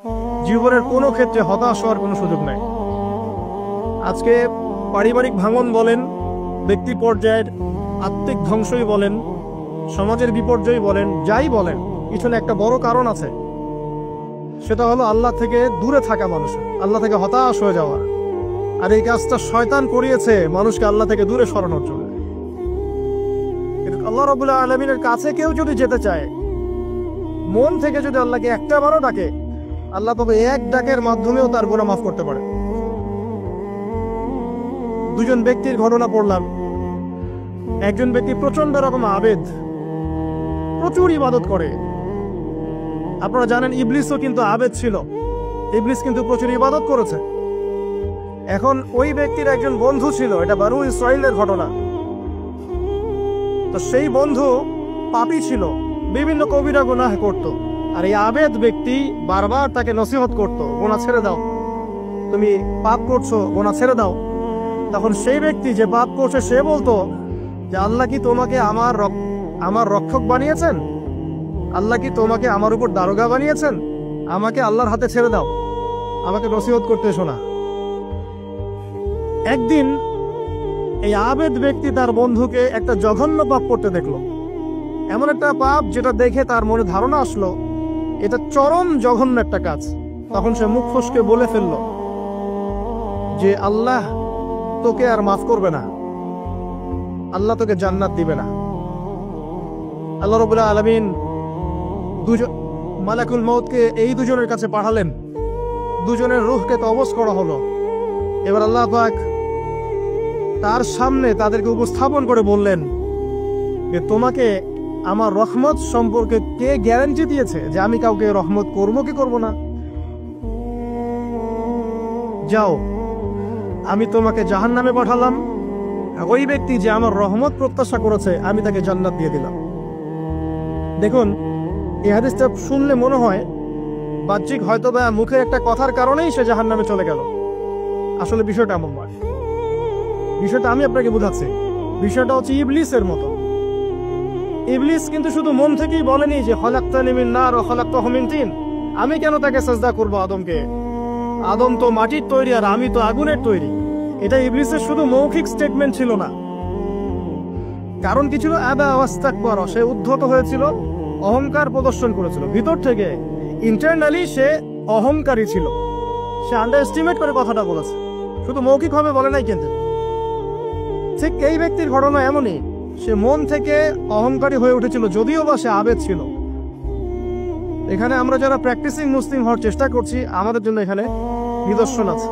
জীবনের কোনো ক্ষেত্রে হতাশ হওয়ার কোনো সুযোগ নাই। আজকে পারিবারিক ভাঙন বলেন, ব্যক্তি পর্যায়ের আত্মিক ধ্বংসই বলেন, সমাজের বিপর্যয় বলেন, যাই বলেন, পিছনে একটা বড় কারণ আছে। সেটা হলো আল্লাহ থেকে দূরে থাকা মানুষ, আল্লাহ থেকে হতাশ হয়ে যাওয়া। আর এই কাজটা শয়তান করিয়েছে মানুষকে আল্লাহ থেকে দূরে সরানোর জন্য। আল্লাহ রাব্বুল আলামিনের কাছে কেউ যদি যেতে চায়, মন থেকে যদি আল্লাহকে একটা বারও ডাকে, আল্লাহ তবে এক ডাকের মাধ্যমেও তার গুনাহ মাফ করতে পারে। দুজন ব্যক্তির ঘটনা পড়লাম। একজন ব্যক্তি প্রচন্ড রকম আবেদ, প্রচুর ইবাদত করে। আপনারা জানেন ইবলিসও কিন্তু আবেদ ছিল, ইবলিস কিন্তু প্রচুর ইবাদত করেছে। এখন ওই ব্যক্তির একজন বন্ধু ছিল, এটা বানু ইসরাইলের ঘটনা। তো সেই বন্ধু পাপী ছিল, বিভিন্ন কবিরা গুনাহ করত। আর এই আবেদ ব্যক্তি বারবার তাকে নসিহত করত, গুনাহ ছেড়ে দাও, তুমি পাপ করছো, গুনাহ ছেড়ে দাও। তখন সেই ব্যক্তি যে পাপ করছে সে বলতো যে আল্লাহ কি তোমাকে আমার রক্ষক বানিয়েছেন? আল্লাহ কি তোমাকে আমার উপর দারোগা বানিয়েছেন? আমাকে আল্লাহর হাতে ছেড়ে দাও, আমাকে নসিহত করতে শোনা। একদিন এই আবেদ ব্যক্তি তার বন্ধুকে একটা জঘন্য পাপ করতে দেখলো, এমন একটা পাপ যেটা দেখে তার মনে ধারণা আসলো এটা চরম জঘন্য একটা কাজ। তখন সে মুখ ফসকে বলে ফেললো যে আল্লাহ তোকে আর মাফ করবে না, আল্লাহ তোকে জান্নাত দিবে না। আল্লাহ রাব্বুল আলামিন মালাকুল মউতকে এই দুজনের কাছে পাঠালেন, দুজনের রূহকে কবজ করা হলো। এবার আল্লাহ পাক তার সামনে তাদেরকে উপস্থাপন করে বললেন যে তোমাকে আমার রহমত সম্পর্কে কে গ্যারান্টি দিয়েছে যে আমি কাউকে রহমত করবো কি করব না? যাও, আমি তোমাকে জাহান্নামে পাঠালাম, ওই ব্যক্তি যে আমার রহমত প্রত্যাশা করেছে আমি তাকে জান্নাত দিয়ে দিলাম। দেখুন, এই হাদিসটা শুনলে মনে হয় বাহ্যিক হয়তো বা মুখের একটা কথার কারণেই সে জাহান্নামে চলে গেল। আসলে বিষয়টা এমন নয়। বিষয়টা আমি আপনাকে বুঝাচ্ছি। বিষয়টা হচ্ছে ইবলিসের মতো। ইবলিস কিন্তু শুধু মন থেকেই বলেনি যে খলাকতানি মিন নার ওয়া খলাকতাহু মিন তিন, আমি কেন তাকে সাজদা করব আদমকে? আদম তো মাটির তৈরি আর আমি তো আগুনের তৈরি। এটা ইবলিসের শুধু মৌখিক স্টেটমেন্ট ছিল না, কারণ কি ছিল? আবা ওয়াস্তাকবার, সে উদ্ধত হয়েছিল, অহংকার প্রদর্শন করেছিল। ভিতর থেকে ইন্টারনালি সে অহংকারী ছিল, সে আন্ডারএস্টিমেট করে কথাটা বলেছে, শুধু মৌখিকভাবে বলে নাই। কিন্তু ঠিক এই ব্যক্তির ঘটনা এমনই, সে মন থেকে অহংকারী হয়ে উঠেছিল, যদিও বা সে আবেদ ছিল। এখানে আমরা যারা প্র্যাকটিসিং মুসলিম হওয়ার চেষ্টা করছি, আমাদের জন্য এখানে নিদর্শন আছে।